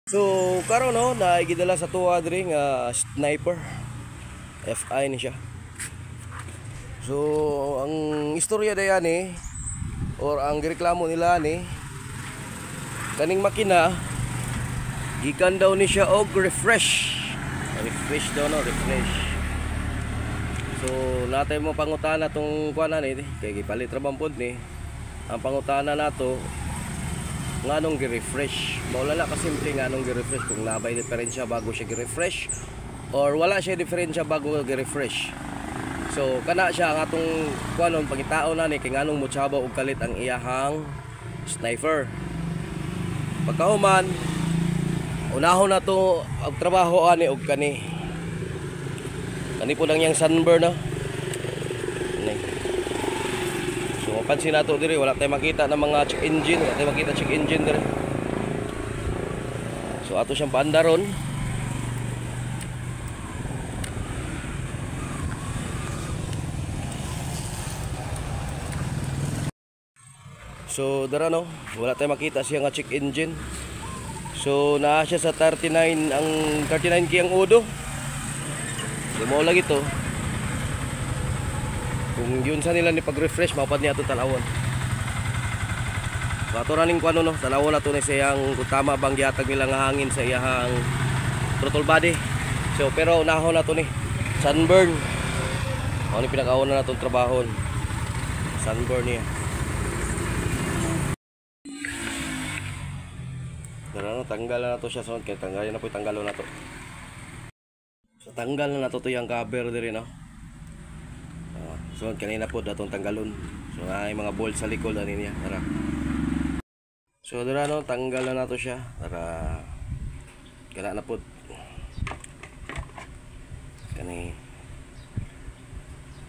So karon no naigidala sa tuwa diri nga sniper FI ni siya. So ang istorya dayan or ang gireklamo nila kaning makina gikan daw ni siya og refresh daw no, refresh. So natay mo pangutana tong kuana kay gipalit ra bampod ni. Ang pangutana nato nganong gi-refresh. Maulala ka simple nganong gi-refresh, kung nabay diferensya bago siya gi-refresh or wala siya diferensya bago gi-refresh. So kana siya ang atong kuanon pangitao kay nganong mutsabaw og kalit ang iyahang sniper. Pagkahuman unahon na to ang trabaho og kani po lang yang sunburn So mapansin nato diri wala tayong makita ng mga check engine, wala tayong makita check engine diri. So ato siyang paandaron. So dara wala tayong makita siya nga check engine. So naa siya sa 39 ang 39 kay ang udo. Mo lagi to. Kung yun sa nila ni pag-refresh mapad niya itong talawon. So ato raning kuano talawon na ito na siyang tama bang gihatag nila nga hangin sa iyahang throttle body. So pero unahon na ito sunburn. Ano ni pinakauna na itong trabahon, sunburn niya. Tara tanggal na ito siya son, kaya tanggalin na po yung tanggalo na ito. So tanggal na ito yung cover diri So kanina po datong tanggalon. So ay mga bolt sa likod ani niya. Tara. So dira tanggal na nato siya. Tara. Kana na po. Kani.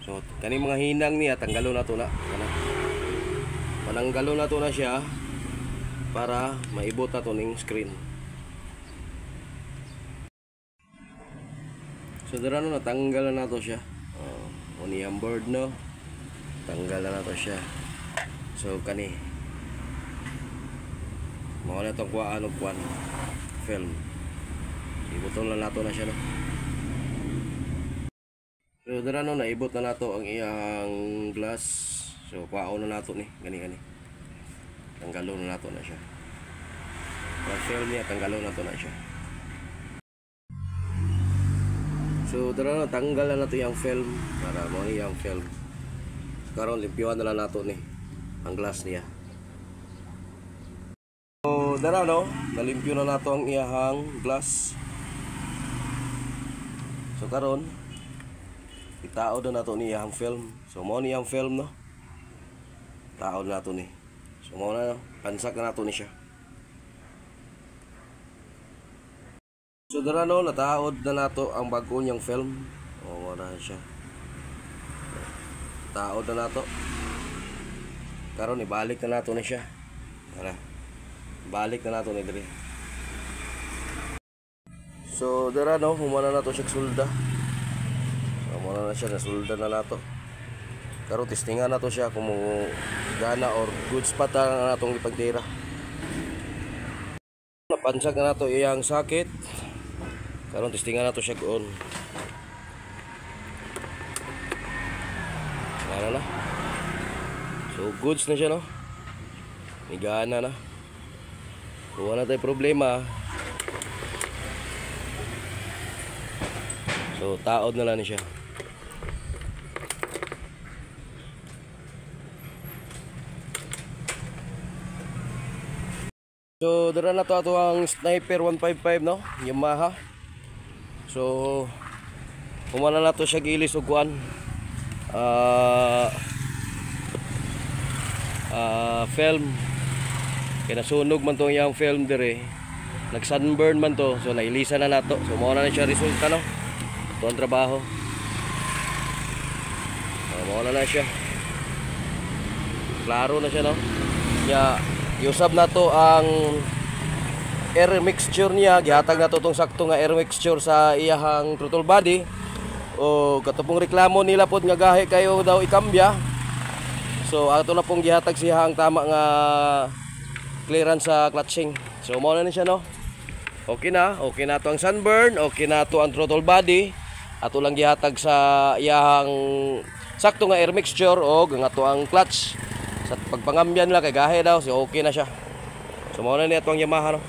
So kani mga hinang niya tanggalon nato na. Kana. Pananggalon nato na siya para maibot nato ning screen. So dira natanggal na nato siya. Oni ang board tanggal na nato siya. So kani mao na tong kuan film ibutong lang nato na siya So dira naibot na nato ang iyang glass. So kuaon na nato gani tanggalon na nato na siya. Ang film niya tanggalon nato na siya. So dara tanggal na nato yung film para mo yung film. Karon limpyuhan na lang nato ang glass niya. So dara nalimpyo na nato ang iyahang glass. So karon itaod na nato ni iyahang film. So mo ni ang film taod na nato So mo na pansak na nato ni siya. So dara nataod na nato ang bago niyang film. Wala siya. Taod na nato. Karon ibalik na nato siya. Tara. Balik na nato diri. So dara humana nato siya sulda. Humana na siya na sulda na nato. Karon testingan nato siya kung gana or good spot na natong ipagtira. Napansak na nato iyang socket. Karon testingan nato siya on. Wala na. So goods na siya Migana na. Kung wala tayong problema. So taod na lang siya. So dara na to ato ang Sniper 155 Yamaha. So humana na to siya gilis og kuan film kaya nasunog man to yung film dire, nag sunburn man to, so nailisa na nato. So mao na siya resulta ito ang trabaho. Mao na siya, klaro na siya Yusab na to ang air mixture niya. Gihatag na to itong sakto nga air mixture sa iyahang throttle body. O katupong reklamo nila po nga gahe kayo daw ikambya. So ato na pong gihatag siya ang tama nga clearance sa clutching. So mao na siya Okay na to ang sunburn, okay na to ang throttle body. Ato lang gihatag sa iyang sakto nga air mixture o nga to ang clutch. Sa pagpangambyan lang kay gahe daw, okay na siya. So mao na ni ato ang Yamaha no.